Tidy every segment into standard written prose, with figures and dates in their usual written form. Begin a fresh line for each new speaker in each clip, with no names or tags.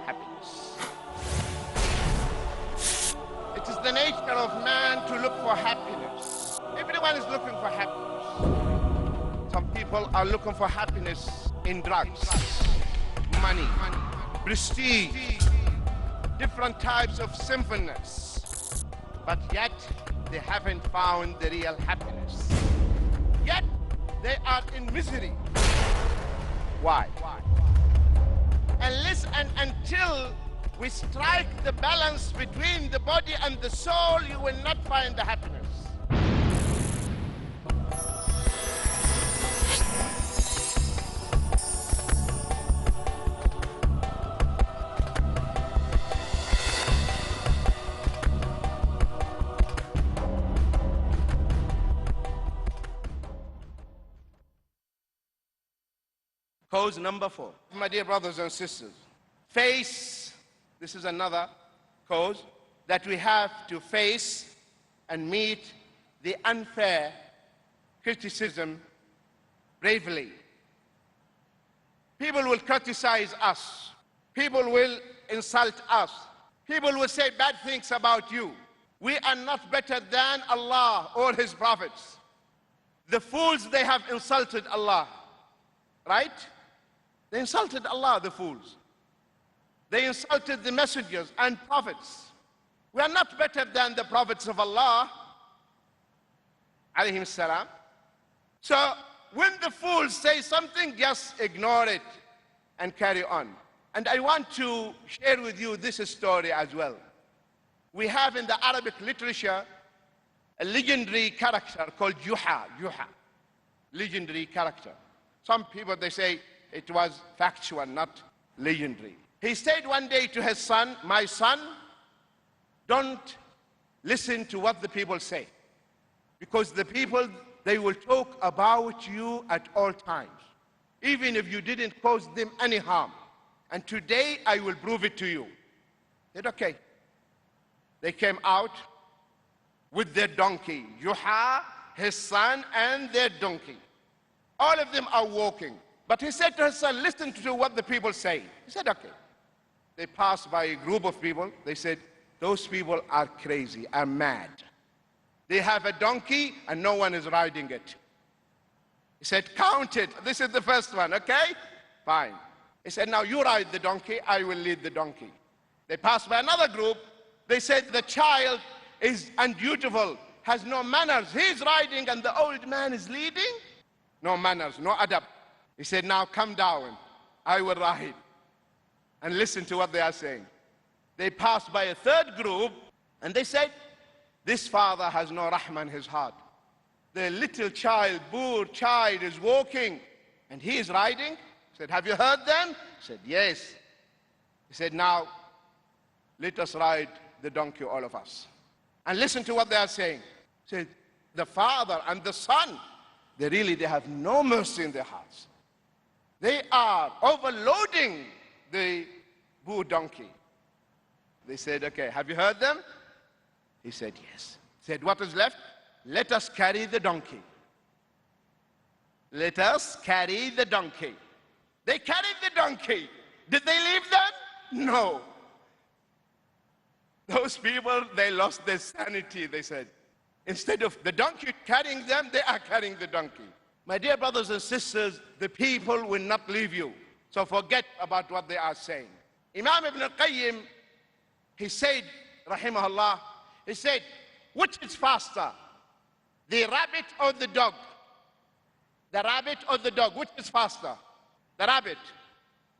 happiness. It is the nature of man to look for happiness. Everyone is looking for happiness. Some people are looking for happiness in drugs, money, prestige, different types of sinfulness. But yet, they haven't found the real happiness. Yet, they are in misery. Why? Until we strike the balance between the body and the soul, you will not find the happiness. Cause number 4, my dear brothers and sisters, face, this is another cause, that we have to face and meet the unfair criticism bravely. People will criticize us. People will insult us. People will say bad things about you. We are not better than Allah or His prophets. The fools, they have insulted Allah, right? They insulted Allah, the fools. They insulted the messengers and prophets. We are not better than the prophets of Allah, alayhim salam. So when the fools say something, just ignore it and carry on. And I want to share with you this story as well. We have in the Arabic literature a legendary character called Juha. Legendary character. Some people, they say, it was factual, not legendary. He said one day to his son, my son, don't listen to what the people say. Because the people, they will talk about you at all times. Even if you didn't cause them any harm. And today I will prove it to you. He said, okay. They came out with their donkey. Juha, his son, and their donkey. All of them are walking. But he said to his son, listen to what the people say. He said, okay. They passed by a group of people. They said, those people are crazy, are mad. They have a donkey and no one is riding it. He said, count it. This is the first one, okay? Fine. He said, now you ride the donkey, I will lead the donkey. They passed by another group. They said, the child is undutiful, has no manners. He's riding and the old man is leading. No manners, no adab. He said, now come down, I will ride. And listen to what they are saying. They passed by a third group and they said, this father has no rahmah in his heart. The little child, poor child, is walking and he is riding. He said, have you heard them? He said, yes. He said, now let us ride the donkey, all of us. And listen to what they are saying. He said, the father and the son, they have no mercy in their hearts. They are overloading the poor donkey. They said, okay, have you heard them? He said, yes. He said, what is left? Let us carry the donkey. Let us carry the donkey. They carried the donkey. Did they leave them? No. Those people, they lost their sanity, they said. Instead of the donkey carrying them, they are carrying the donkey. My dear brothers and sisters, the people will not leave you. So forget about what they are saying. Imam Ibn al-Qayyim, he said, rahimahullah, he said, which is faster? The rabbit or the dog? The rabbit or the dog, which is faster? The rabbit.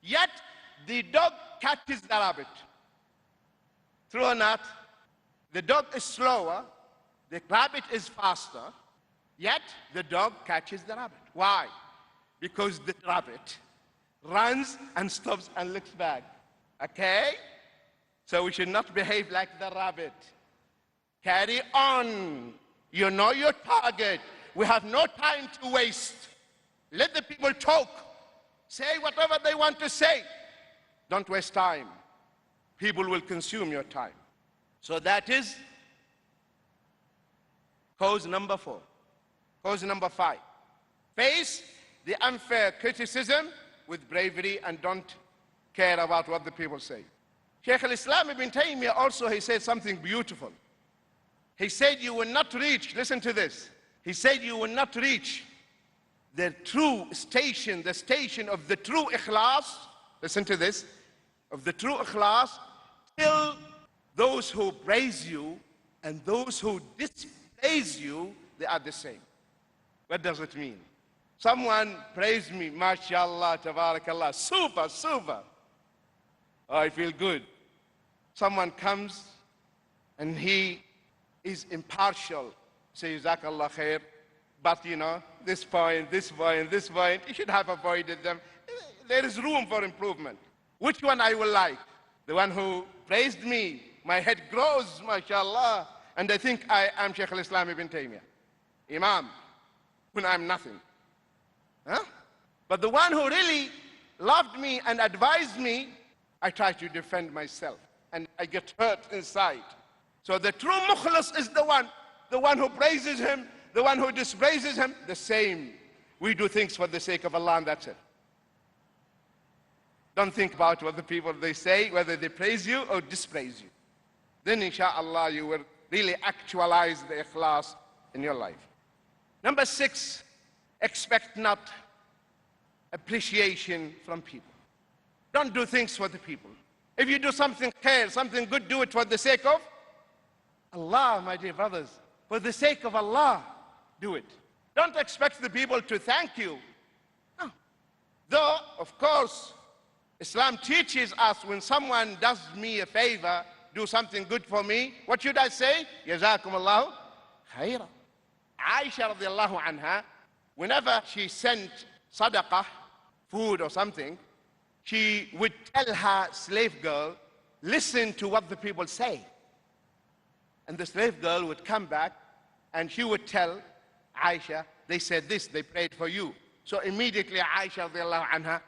Yet, the dog catches the rabbit. True or not? The dog is slower, the rabbit is faster, yet the dog catches the rabbit. Why? Because the rabbit runs and stops and looks back. Okay? So we should not behave like the rabbit. Carry on. You know your target. We have no time to waste. Let the people talk. Say whatever they want to say. Don't waste time. People will consume your time. So that is cause number 4. Cause number 5. Face the unfair criticism with bravery and don't care about what the people say. Shaykh al-Islam ibn Taymiyyah also, he said something beautiful. He said you will not reach, listen to this, he said you will not reach the true station, the station of the true ikhlas, listen to this, of the true ikhlas, till those who praise you and those who dispraise you, they are the same. What does it mean? Someone praised me, mashallah, tabarakallah, super, super. Oh, I feel good. Someone comes and he is impartial, say, jazakallah khair, but you know, this point, this point, this point, you should have avoided them. There is room for improvement. Which one I will like? The one who praised me, my head grows, mashallah, and I think I am Shaykh al-Islam ibn Taymiyyah, Imam, when I'm nothing. Huh? But the one who really loved me and advised me, I try to defend myself and I get hurt inside. So the true mukhlas is the one who praises him, the one who dispraises him, the same. We do things for the sake of Allah and that's it. Don't think about what the people they say, whether they praise you or dispraise you. Then inshallah you will really actualize the ikhlas in your life. Number 6, expect not appreciation from people. Don't do things for the people. If you do something khair, something good, do it for the sake of Allah, my dear brothers. For the sake of Allah, do it. Don't expect the people to thank you. No. Though, of course, Islam teaches us when someone does me a favor, do something good for me, what should I say? Jazakum Allahu khaira. Aisha radiallahu anha, whenever she sent sadaqah, food or something, she would tell her slave girl, listen to what the people say. And the slave girl would come back and she would tell Aisha, they said this, they prayed for you. So immediately Aisha radiallahu anha,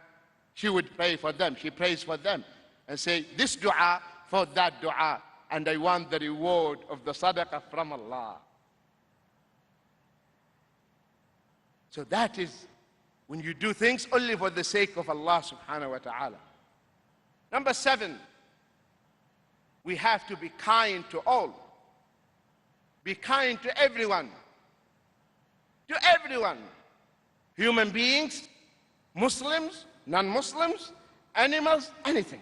she would pray for them. She prays for them and say, this dua for that dua, and I want the reward of the sadaqah from Allah. So that is when you do things only for the sake of Allah subhanahu wa ta'ala. Number 7, we have to be kind to all. Be kind to everyone. To everyone. Human beings, Muslims, non-Muslims, animals, anything.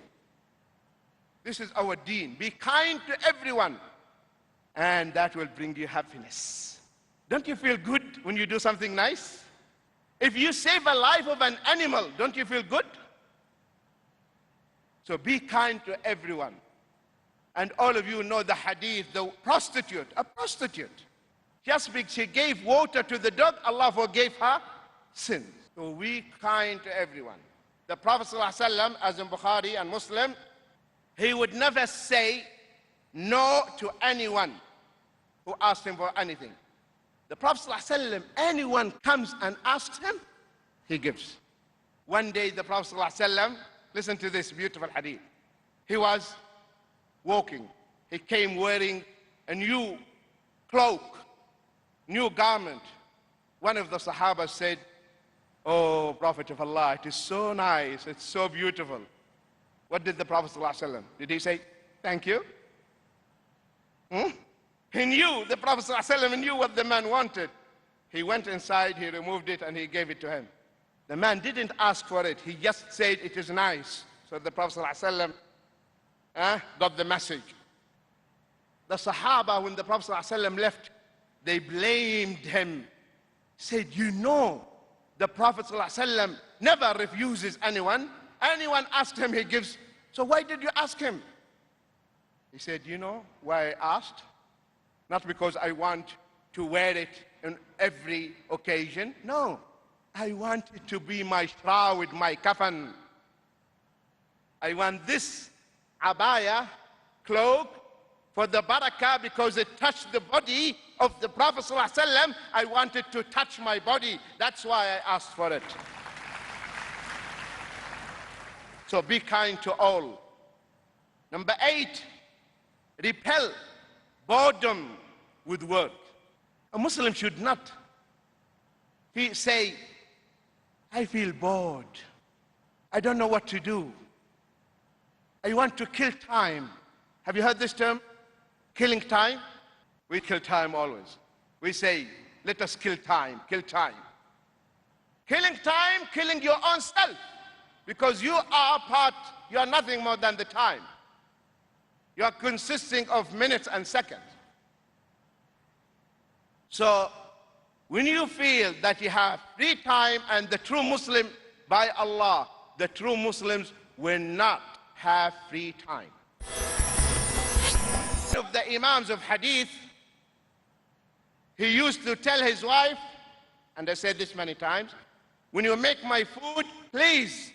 This is our deen. Be kind to everyone. And that will bring you happiness. Don't you feel good when you do something nice? If you save a life of an animal, don't you feel good? So be kind to everyone. And all of you know the hadith, the prostitute, a prostitute. Just because she gave water to the dog, Allah forgave her sins. So be kind to everyone. The Prophet ﷺ, as in Bukhari and Muslim, he would never say no to anyone who asked him for anything. The Prophet ﷺ, anyone comes and asks him, he gives. One day the Prophet ﷺ, listen to this beautiful hadith. He was walking. He came wearing a new cloak, new garment. One of the Sahaba said, oh, Prophet of Allah, it is so nice, it's so beautiful. What did the Prophet ﷺ? Did he say, thank you? He knew, the Prophet ﷺ knew what the man wanted. He went inside, he removed it, and he gave it to him. The man didn't ask for it. He just said, it is nice. So the Prophet ﷺ got the message. The Sahaba, when the Prophet ﷺ left, they blamed him. Said, you know, the Prophet ﷺ never refuses anyone. Anyone asked him, he gives. So why did you ask him? He said, you know why I asked? Not because I want to wear it on every occasion. No, I want it to be my shroud, my kafan. I want this abaya, cloak, for the barakah because it touched the body of the Prophet ﷺ. I want it to touch my body. That's why I asked for it. So be kind to all. Number 8, repel boredom with work. A Muslim should not say, I feel bored. I don't know what to do. I want to kill time. Have you heard this term? Killing time? We kill time always. We say, let us kill time, kill time. Killing time, killing your own self. Because you are nothing more than the time. You are consisting of minutes and seconds. So, when you feel that you have free time and the true Muslim, by Allah, the true Muslims will not have free time. One of the Imams of Hadith, he used to tell his wife, and I said this many times, when you make my food, please,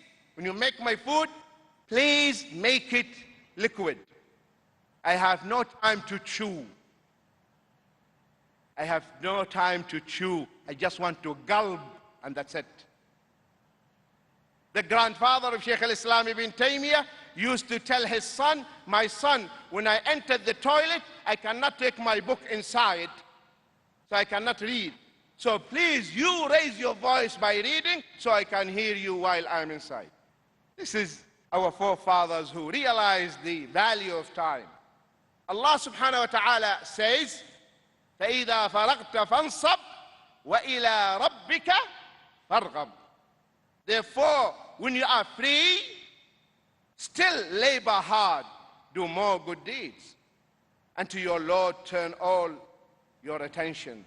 please make it liquid. I have no time to chew. I have no time to chew. I just want to gulp, and that's it. The grandfather of Shaykh al-Islam ibn Taymiyyah used to tell his son, my son, when I entered the toilet, I cannot take my book inside, so I cannot read. So please, you raise your voice by reading, so I can hear you while I'm inside. This is our forefathers who realized the value of time. Allah subhanahu wa ta'ala says, فَإِذَا فَرَغْتَ فَانْصَبْ وَإِلَىٰ رَبِّكَ فَارْغَبْ. Therefore, when you are free, still labor hard, do more good deeds, and to your Lord turn all your attention.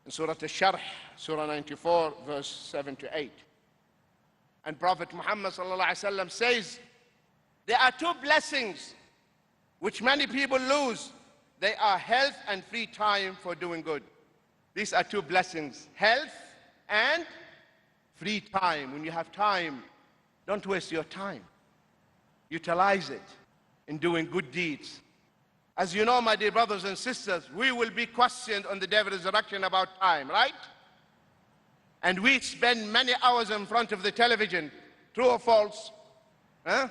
In Surah Al-Sharh, Surah 94, verse 7 to 8. And Prophet Muhammad sallallahu alaihi wasallam says, there are two blessings which many people lose. They are health and free time for doing good. These are two blessings, health and free time. When you have time, don't waste your time. Utilize it in doing good deeds. As you know, my dear brothers and sisters, we will be questioned on the day of resurrection about time, right? And we spend many hours in front of the television. True or false? Huh?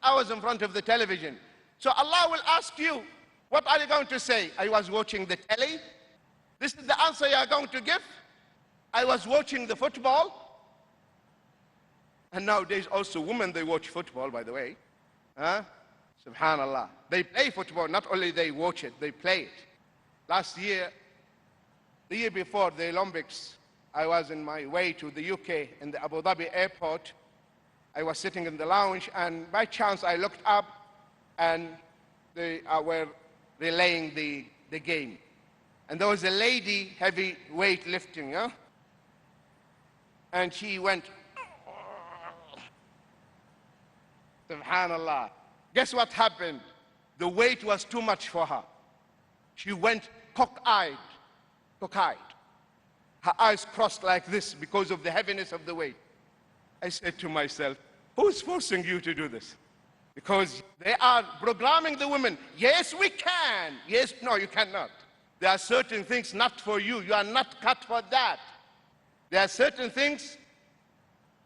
Hours in front of the television. So Allah will ask you, what are you going to say? I was watching the telly. This is the answer you are going to give? I was watching the football. And nowadays also women, they watch football, by the way. Huh? Subhanallah. They play football, not only they watch it, they play it. Last year, the year before the Olympics, I was in my way to the UK in the Abu Dhabi airport. I was sitting in the lounge, and by chance I looked up, and they were relaying the game. And there was a lady, heavy weight lifting, huh? And she went, Subhanallah. Guess what happened? The weight was too much for her. She went cock-eyed. Her eyes crossed like this because of the heaviness of the weight. I said to myself, who's forcing you to do this? Because they are programming the women. Yes, we can. Yes, no, you cannot. There are certain things not for you. You are not cut for that. There are certain things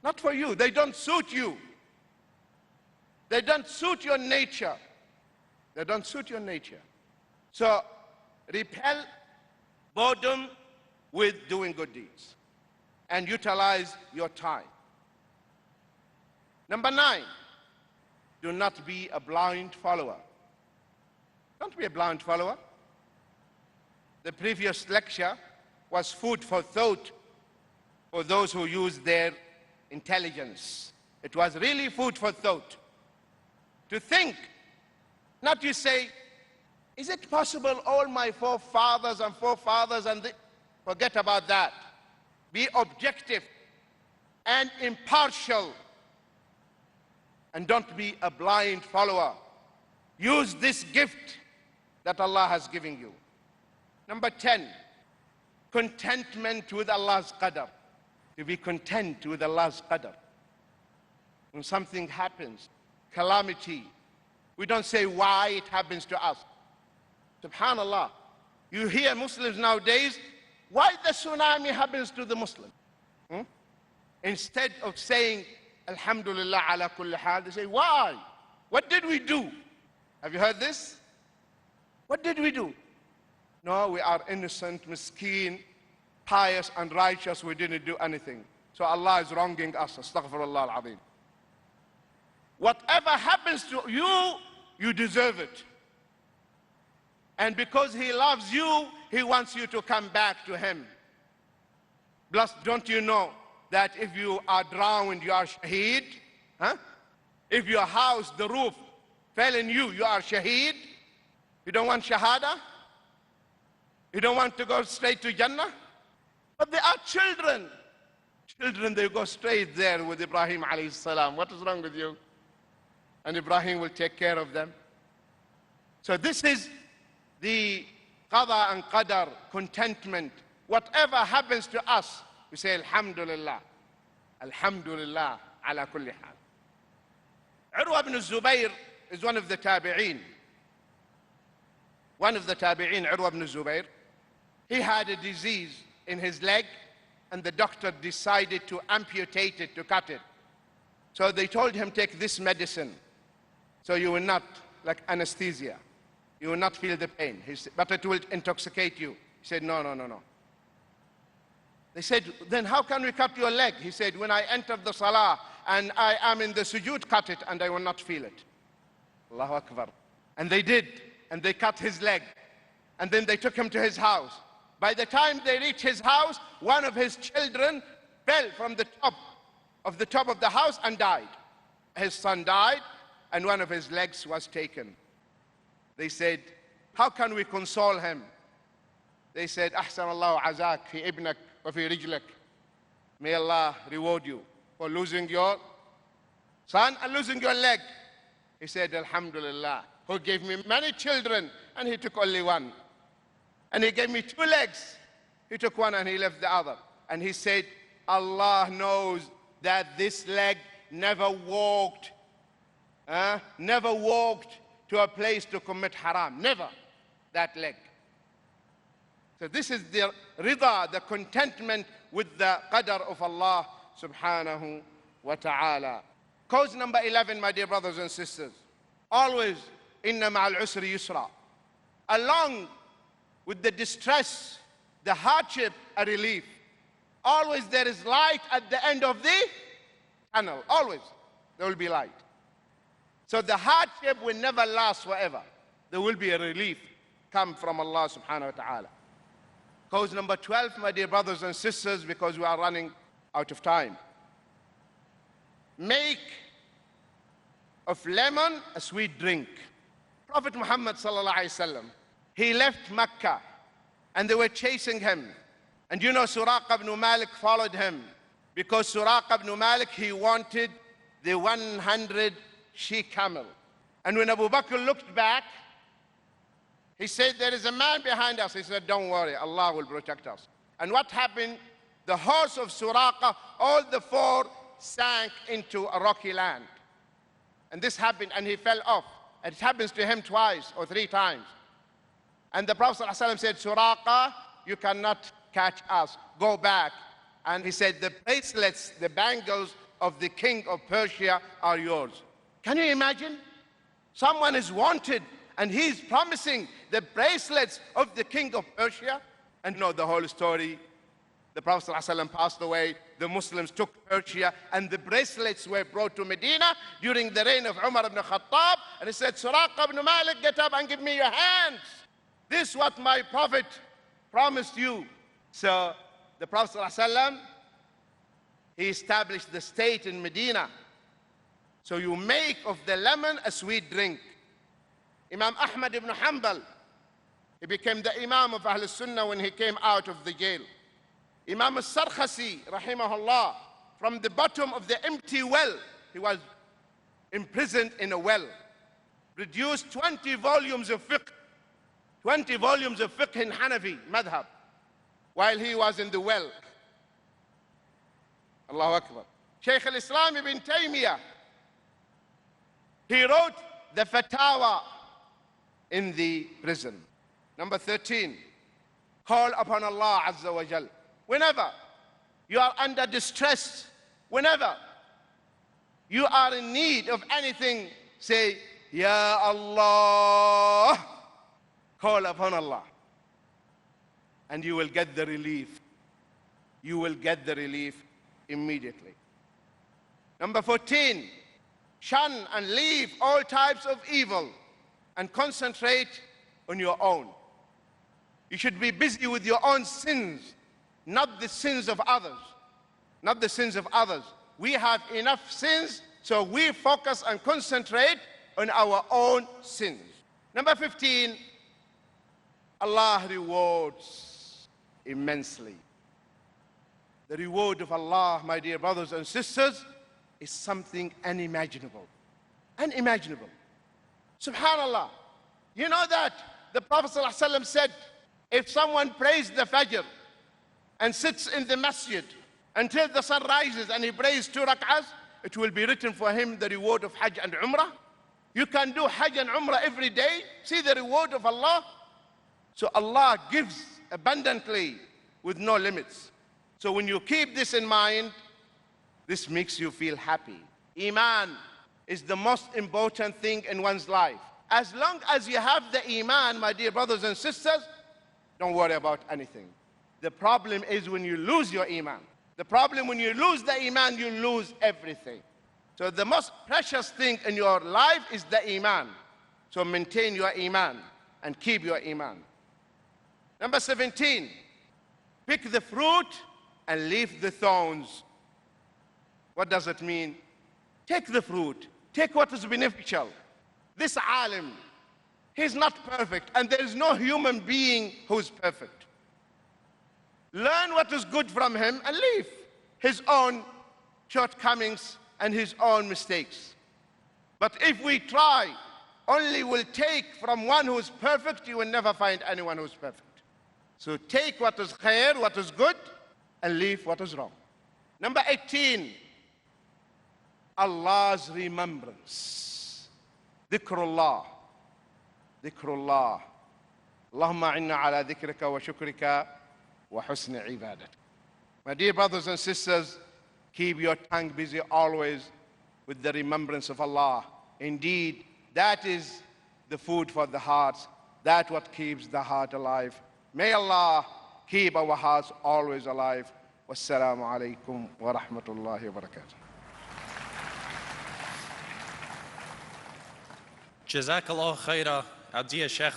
not for you. They don't suit you. They don't suit your nature. They don't suit your nature. So, repel boredom with doing good deeds and utilize your time. Number 9, do not be a blind follower. Don't be a blind follower. The previous lecture was food for thought for those who use their intelligence. It was really food for thought. To think, not to say, is it possible all my forefathers and forget about that. Be objective and impartial, and don't be a blind follower. Use this gift that Allah has given you. Number 10, contentment with Allah's qadr. To be content with Allah's qadr. When something happens, calamity, we don't say why it happens to us. Subhanallah. You hear Muslims nowadays, why the tsunami happens to the Muslim? Instead of saying, Alhamdulillah ala kulli hal, they say, why? What did we do? Have you heard this? What did we do? No, we are innocent, miskeen, pious and righteous. We didn't do anything. So Allah is wronging us. Astaghfirullah al-azim. Whatever happens to you, you deserve it. And because he loves you, he wants you to come back to him. Plus, don't you know that if you are drowned, you are shaheed? Huh? If your house, the roof, fell in you, you are shaheed? You don't want shahada? You don't want to go straight to Jannah? But they are children. Children, they go straight there with Ibrahim alayhi salam. What is wrong with you? And Ibrahim will take care of them. So this is the qada and qadar, contentment. Whatever happens to us, we say alhamdulillah. Alhamdulillah ala kulli hal. Urwa ibn Zubayr is one of the tabi'een. One of the tabi'een, Urwa ibn Zubayr, he had a disease in his leg, and the doctor decided to amputate it, to cut it. So they told him, take this medicine, so you will not, like anesthesia, you will not feel the pain. He said, but it will intoxicate you. He said, no, no, no, no. They said, then how can we cut your leg? He said, when I enter the salah and I am in the sujood, cut it and I will not feel it. Allahu Akbar. And they did, and they cut his leg. And then they took him to his house. By the time they reached his house, one of his children fell from the top of the house and died. His son died, and one of his legs was taken. They said, how can we console him? They said, Ahsan Allahu azak fi ibnak wa fi rijlak. May Allah reward you for losing your son and losing your leg. He said, Alhamdulillah, who gave me many children and he took only one. And he gave me 2 legs. He took one and he left the other. And he said, Allah knows that this leg never walked to a place to commit haram. Never, that leg. So this is the rida, the contentment with the qadar of Allah subhanahu wa ta'ala. Cause number 11, my dear brothers and sisters. Always, inna ma'al usri yusra. Along with the distress, the hardship, a relief. Always there is light at the end of the tunnel. Always there will be light. So the hardship will never last forever. There will be a relief come from Allah subhanahu wa ta'ala. Cause number 12, my dear brothers and sisters, because we are running out of time. Make of lemon a sweet drink. Prophet Muhammad sallallahu alaihi wasallam, he left Mecca and they were chasing him. And you know, Suraqa ibn Malik followed him because Suraqa ibn Malik, he wanted the 100 she-camel. And when Abu Bakr looked back, he said, there is a man behind us. He said, don't worry, Allah will protect us. And what happened? The horse of Suraqa, all the 4 sank into a rocky land. And this happened, and he fell off. It happens to him 2 or 3 times. And the Prophet ﷺ said, Suraqa, you cannot catch us. Go back. And he said, the bracelets, the bangles of the king of Persia are yours. Can you imagine? Someone is wanted, and he's promising the bracelets of the king of Persia. And you know the whole story. The Prophet ﷺ passed away. The Muslims took Persia, and the bracelets were brought to Medina during the reign of Umar ibn Khattab. And he said, Suraqa ibn Malik, get up and give me your hands. This is what my Prophet promised you. So the Prophet ﷺ, he established the state in Medina. So you make of the lemon a sweet drink. Imam Ahmad ibn Hanbal, he became the Imam of Ahl Sunnah when he came out of the jail. Imam al-Sarkhasi, rahimahullah, from the bottom of the empty well, he was imprisoned in a well, produced 20 volumes of fiqh, 20 volumes of fiqh in Hanafi madhab, while he was in the well. Allahu Akbar. Shaykh al-Islam ibn Taymiyyah, he wrote the Fatawa in the prison. Number 13, call upon Allah Azza wa Jal. Whenever you are under distress, whenever you are in need of anything, say, Ya Allah. Call upon Allah. And you will get the relief. You will get the relief immediately. Number 14, Shun and leave all types of evil and concentrate on your own. You should be busy with your own sins, not the sins of others. Not the sins of others. We have enough sins, so we focus and concentrate on our own sins. Number 15, Allah rewards immensely. The reward of Allah, my dear brothers and sisters, is something unimaginable. Unimaginable. Subhanallah. You know that the Prophet ﷺ said, if someone prays the Fajr and sits in the masjid until the sun rises and he prays 2 rak'ahs, it will be written for him the reward of Hajj and Umrah. You can do Hajj and Umrah every day, see the reward of Allah. So Allah gives abundantly with no limits. So when you keep this in mind, this makes you feel happy. Iman is the most important thing in one's life. As long as you have the Iman, my dear brothers and sisters, don't worry about anything. The problem is when you lose your Iman. The problem when you lose the Iman, you lose everything. So the most precious thing in your life is the Iman. So maintain your Iman and keep your Iman. Number 17, pick the fruit and leave the thorns. What does it mean? Take the fruit. Take what is beneficial. This alim, he's not perfect, and there is no human being who is perfect. Learn what is good from him and leave his own shortcomings and his own mistakes. But if we try, only will take from one who is perfect, you will never find anyone who is perfect. So take what is khair, what is good, and leave what is wrong. Number 18, Allah's remembrance. Dhikrullah. Dhikrullah. Allahumma inna ala dhikrika wa shukrika wa husni ibadat. My dear brothers and sisters, keep your tongue busy always with the remembrance of Allah. Indeed, that is the food for the heart. That's what keeps the heart alive. May Allah keep our hearts always alive. Wassalamu alaikum wa rahmatullahi wa barakatuh.
Jazakallah khaira, our dear Sheikh